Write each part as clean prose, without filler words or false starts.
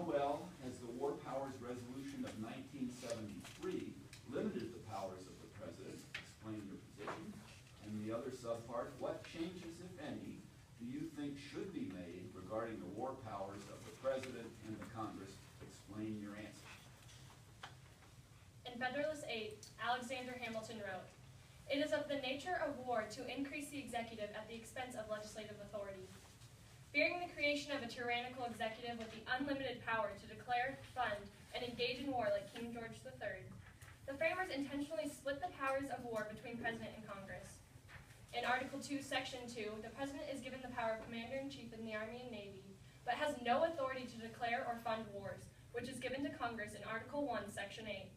How well has the War Powers Resolution of 1973 limited the powers of the President? Explain your position. And the other subpart, what changes, if any, do you think should be made regarding the war powers of the President and the Congress? Explain your answer. In Federalist 8, Alexander Hamilton wrote, "It is of the nature of war to increase the executive at the expense of legislative authority. Fearing the creation of a tyrannical executive with the unlimited power to declare, fund, and engage in war like King George III, the framers intentionally split the powers of war between President and Congress. In Article 2, Section 2, the President is given the power of Commander-in-Chief in the Army and Navy, but has no authority to declare or fund wars, which is given to Congress in Article 1, Section 8.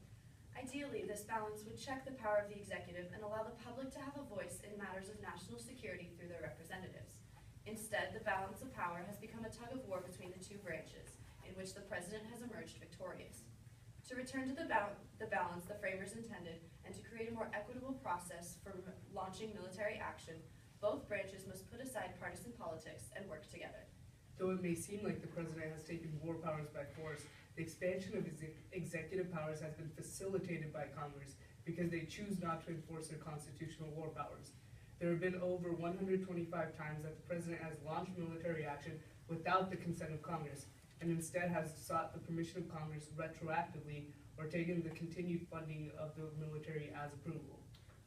Ideally, this balance would check the power of the executive and allow the public to have a voice in matters of national security through their representatives. Instead, the balance of power has become a tug-of-war between the two branches, in which the President has emerged victorious. To return to the balance the framers intended, and to create a more equitable process for launching military action, both branches must put aside partisan politics and work together. Though it may seem like the President has taken war powers by force, the expansion of his executive powers has been facilitated by Congress because they choose not to enforce their constitutional war powers. There have been over 125 times that the President has launched military action without the consent of Congress, and instead has sought the permission of Congress retroactively or taken the continued funding of the military as approval.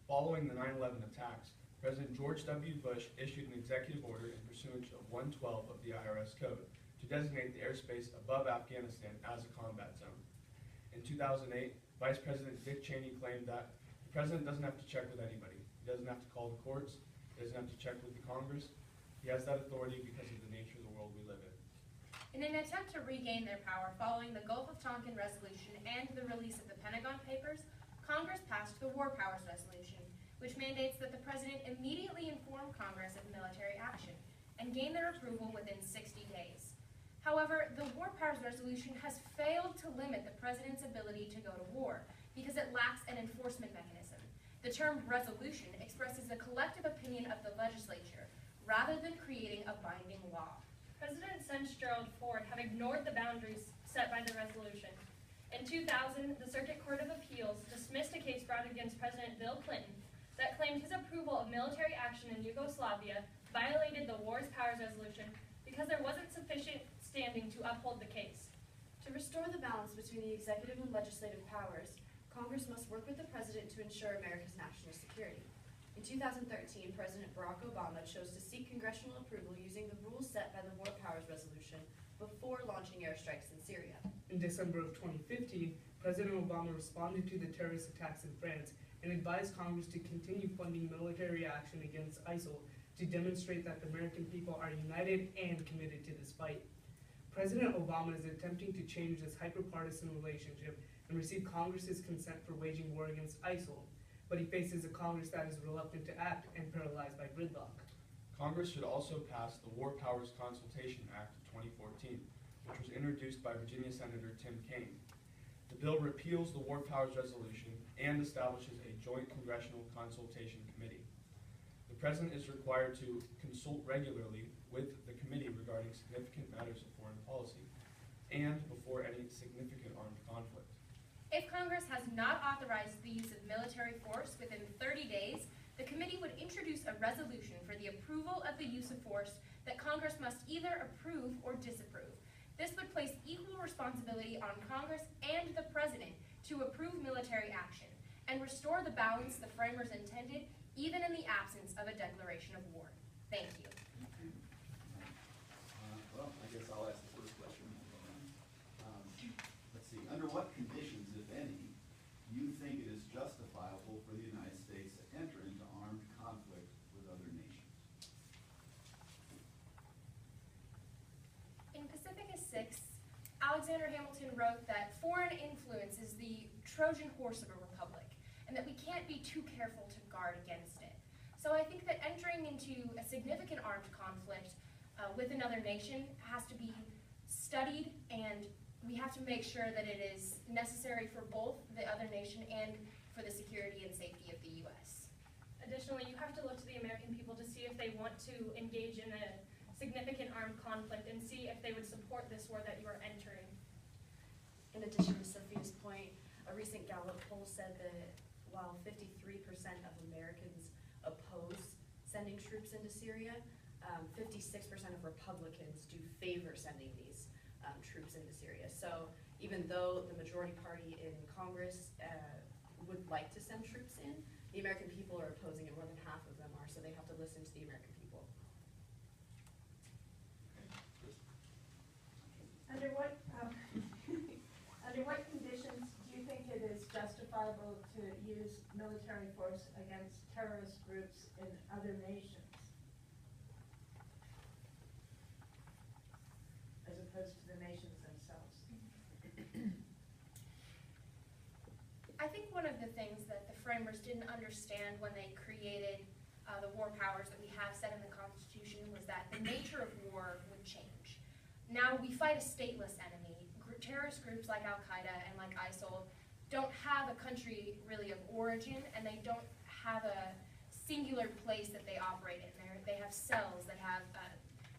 Following the 9/11 attacks, President George W. Bush issued an executive order in pursuance of 112 of the IRS Code to designate the airspace above Afghanistan as a combat zone. In 2008, Vice President Dick Cheney claimed that the President doesn't have to check with anybody. He doesn't have to call the courts. He doesn't have to check with the Congress. He has that authority because of the nature of the world we live in. In an attempt to regain their power following the Gulf of Tonkin Resolution and the release of the Pentagon Papers, Congress passed the War Powers Resolution, which mandates that the President immediately inform Congress of military action and gain their approval within 60 days. However, the War Powers Resolution has failed to limit the President's ability to go to war because it lacks an enforcement mechanism. The term resolution expresses the collective opinion of the legislature rather than creating a binding law. President Gerald Ford have ignored the boundaries set by the resolution. In 2000, the Circuit Court of Appeals dismissed a case brought against President Bill Clinton that claimed his approval of military action in Yugoslavia violated the War Powers Resolution because there wasn't sufficient standing to uphold the case. To restore the balance between the executive and legislative powers, Congress must work with the President to ensure America's national security. In 2013, President Barack Obama chose to seek congressional approval using the rules set by the War Powers Resolution before launching airstrikes in Syria. In December of 2015, President Obama responded to the terrorist attacks in France and advised Congress to continue funding military action against ISIL to demonstrate that the American people are united and committed to this fight. President Obama is attempting to change this hyper-partisan relationship and receive Congress's consent for waging war against ISIL, but he faces a Congress that is reluctant to act and paralyzed by gridlock. Congress should also pass the War Powers Consultation Act of 2014, which was introduced by Virginia Senator Tim Kaine. The bill repeals the War Powers Resolution and establishes a joint congressional consultation committee. The President is required to consult regularly with the committee regarding significant matters of foreign policy and before any significant armed conflict. If Congress has not authorized the use of military force within 30 days, the committee would introduce a resolution for the approval of the use of force that Congress must either approve or disapprove. This would place equal responsibility on Congress and the President to approve military action and restore the balance the framers intended, even in the absence of a declaration of war. Thank you. Well, I guess I'll ask the first question. Let's see. Under what conditions, if any, do you think it is justifiable for the United States to enter into armed conflict with other nations? In Pacifica 6, Alexander Hamilton wrote that foreign influence is the Trojan horse of a republic, and that we can't be too careful to guard against it. So I think that entering into a significant armed conflict with another nation has to be studied, and we have to make sure that it is necessary for both the other nation and for the security and safety of the U.S. Additionally, you have to look to the American people to see if they want to engage in a significant armed conflict and see if they would support this war that you are entering. In addition to Sophia's point, a recent Gallup poll said that while 53% of Americans oppose sending troops into Syria, 56% of Republicans do favor sending these troops into Syria. So even though the majority party in Congress would like to send troops in, the American people are opposing it. More than half of them are, so they have to listen to the American people. Under what conditions do you think it is justifiable to use military force against terrorist groups in other nations, as opposed to the nations themselves? I think one of the things that the framers didn't understand when they created the war powers that we have set in the Constitution was that the nature of war would change. Now we fight a stateless enemy. Terrorist groups like Al-Qaeda and like ISIL don't have a country really of origin, and they don't have a singular place that they operate in. They have cells, they have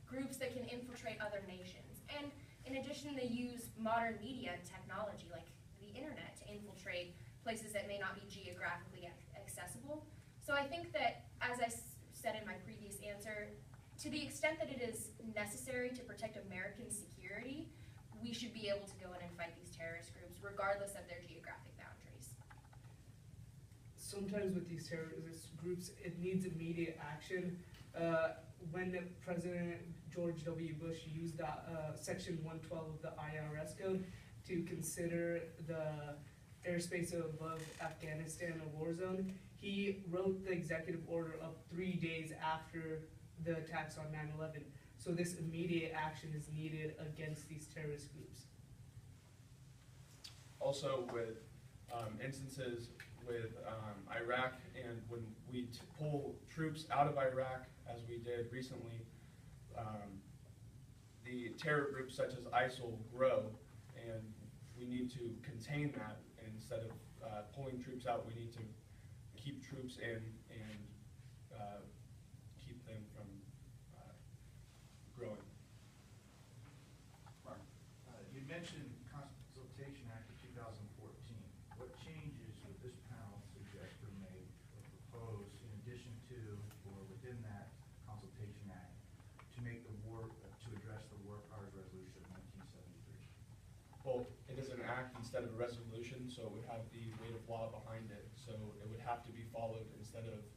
groups that can infiltrate other nations. And in addition, they use modern media and technology like the internet to infiltrate places that may not be geographically accessible. So I think that, as I said in my previous answer, to the extent that it is necessary to protect American security, we should be able to go in and fight these terrorist groups regardless of their geographic boundaries. Sometimes with these terrorist groups, it needs immediate action. When President George W. Bush used Section 112 of the IRS code to consider the airspace above Afghanistan a war zone, he wrote the executive order up 3 days after the attacks on 9/11. So this immediate action is needed against these terrorist groups. Also with instances with Iraq, and when we pull troops out of Iraq, as we did recently, the terror groups such as ISIL grow, and we need to contain that. And instead of pulling troops out, we need to keep troops in and keep them from growing. Mark? You mentioned Consultation Act of 2014. What changes would this panel suggest were made or proposed in addition to or within that Consultation Act to make the to address the War Powers Resolution of 1973? Well, it is an act instead of a resolution, so it would have the weight of law behind it. So it would have to be followed instead of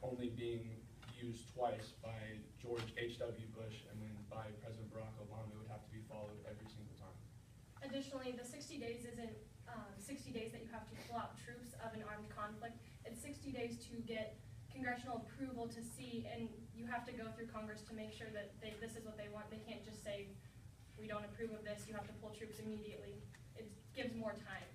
only being used twice by George H.W. Bush and then by President Barack Obama. It would have to be followed every single time. Additionally, the 60 days isn't 60 days that you have to pull out troops of an armed conflict. It's 60 days to get congressional approval to see, and you have to go through Congress to make sure that this is what they want. They can't just say, we don't approve of this, you have to pull troops immediately. It gives more time.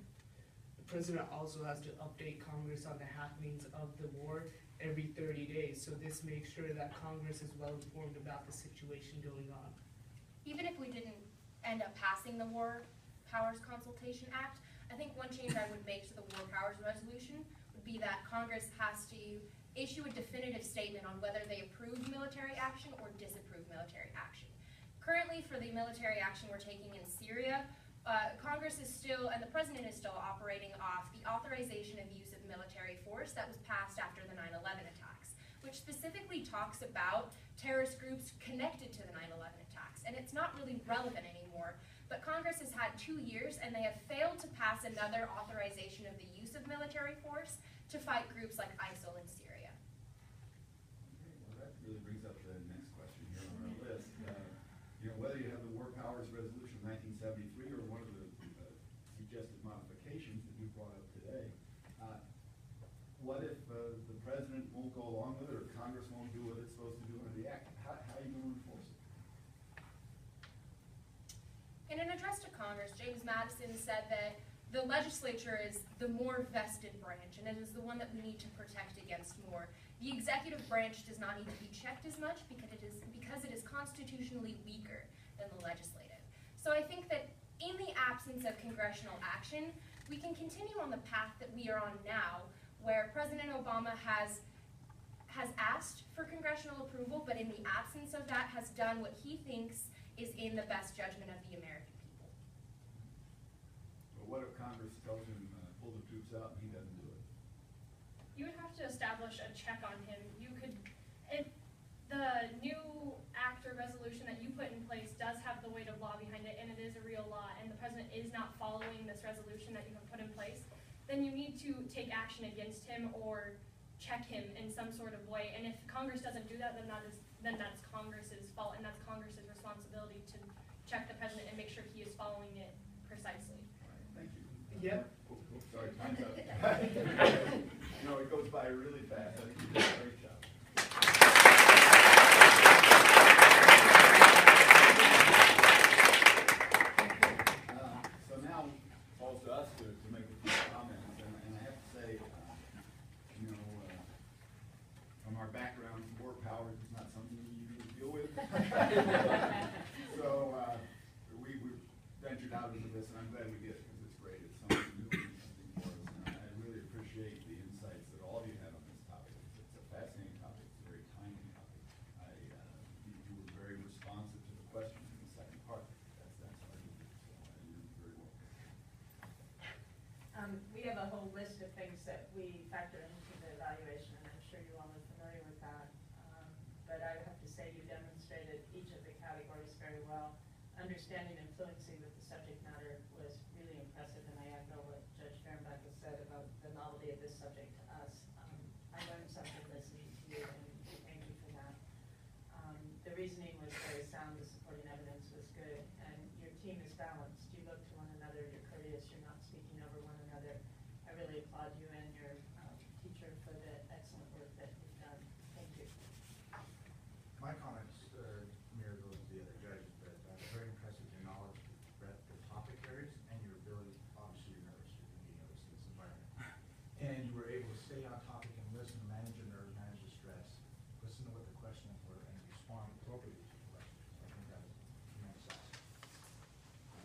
The president also has to update Congress on the happenings of the war every 30 days. So this makes sure that Congress is well informed about the situation going on. Even if we didn't end up passing the War Powers Consultation Act, I think one change I would make to the War Powers Resolution would be that Congress has to issue a definitive statement on whether they approve military action or disapprove military action. Currently, for the military action we're taking in Syria, Congress is still, and the President is still operating off the authorization of use of military force that was passed after the 9/11 attacks, which specifically talks about terrorist groups connected to the 9/11 attacks. And it's not really relevant anymore, but Congress has had 2 years and they have failed to pass another authorization of the use of military force to fight groups like ISIL in Syria. Okay, well, that really brings up the next question here on our list. Whether you have the War Powers Resolution of 1973 or one of the suggested modifications that you brought up today, what if the president won't go along with it, or Congress won't do what it's supposed to do under the act? How are you going to enforce it? In an address to Congress, James Madison said that the legislature is the more vested branch, and it is the one that we need to protect against more. The executive branch does not need to be checked as much because it is constitutionally weaker than the legislative. So I think that in the absence of congressional action, we can continue on the path that we are on now, where President Obama has asked for congressional approval, but in the absence of that has done what he thinks is in the best judgment of the American people. But what if Congress tells him, pull the troops out and he doesn't do it? You would have to establish a check on him. You could, if the new act or resolution that you put in place does have the weight of law behind it, and it is a real law, and the president is not following this resolution that you have put in place, then you need to take action against him or check him in some sort of way. And if Congress doesn't do that, then that's Congress's fault, and that's Congress's responsibility to check the president and make sure he is following it precisely. All right, thank you. Yep. Oh, sorry, time's up. No, it goes by really fast. I think you did a great job. So now it falls to us to make a few comments, and I have to say, from our background, war powers is not something we usually deal with. So we ventured out into this, and I'm glad we did, because it's great. It's something new and interesting for us, and I really appreciate the insights that all of you had on this topic. It's a fascinating topic. It's a very timely topic. You were very responsive to the question in the second part. That's hard to do, so you did very well. We have a whole list of things that we factor into the evaluation, and I'm sure you all are familiar with that. But I have to say you demonstrated each of the categories very well. Understanding and fluency with the subject matter was really impressive, and I echo what Judge Fehrenbach has said about the novelty of this subject to us. I learned something listening to you, and thank you for that. The reasoning was very sound, the supporting evidence was good, and your team is balanced. You look to one another, you're courteous, you're not speaking over one another. I really applaud you and your teacher for the excellent work that you've done. Thank you. My comments mirror those of the other judges, but very impressive your knowledge, breadth of topic areas, and your ability, obviously you're nervous, you're going to be nervous in this environment. And you were able to stay on topic and listen, manage your nerves, manage the stress, listen to what the questions were, and respond appropriately to the questions. I think that is a tremendous asset.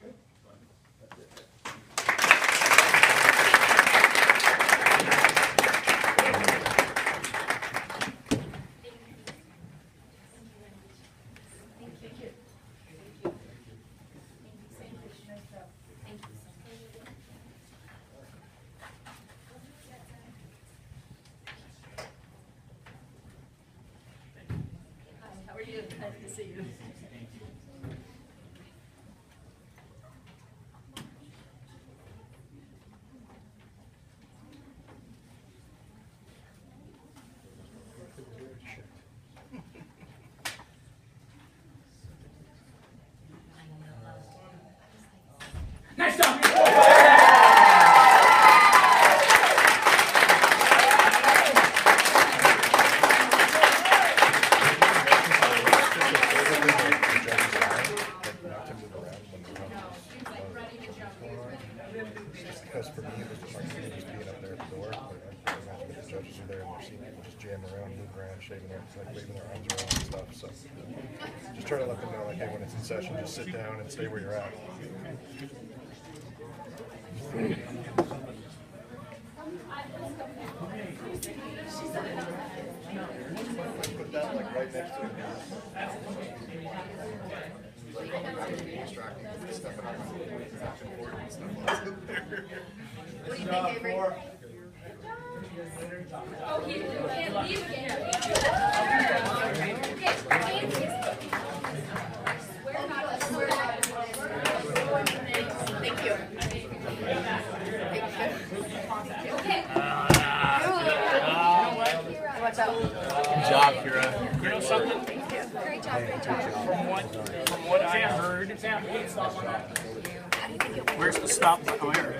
Good. That's it. How are you? Nice to see you. Nice job! Because for me, it was just like just being up there at the door. Imagine if the judges are there and they're seeing people just jamming around, moving around, shaking their, like waving their arms around and stuff. So just try to let them know, like, hey, when it's in session, just sit down and stay where you're at. Put that like right next to it. Distracting, stepping up and back and forth and stuff. What do you think, Avery? Oh, he can't leave again. Thank you. Okay. What's up? Good job, Kira. You know something? Great job, great job. From what I heard, where's the stop? Oh, here.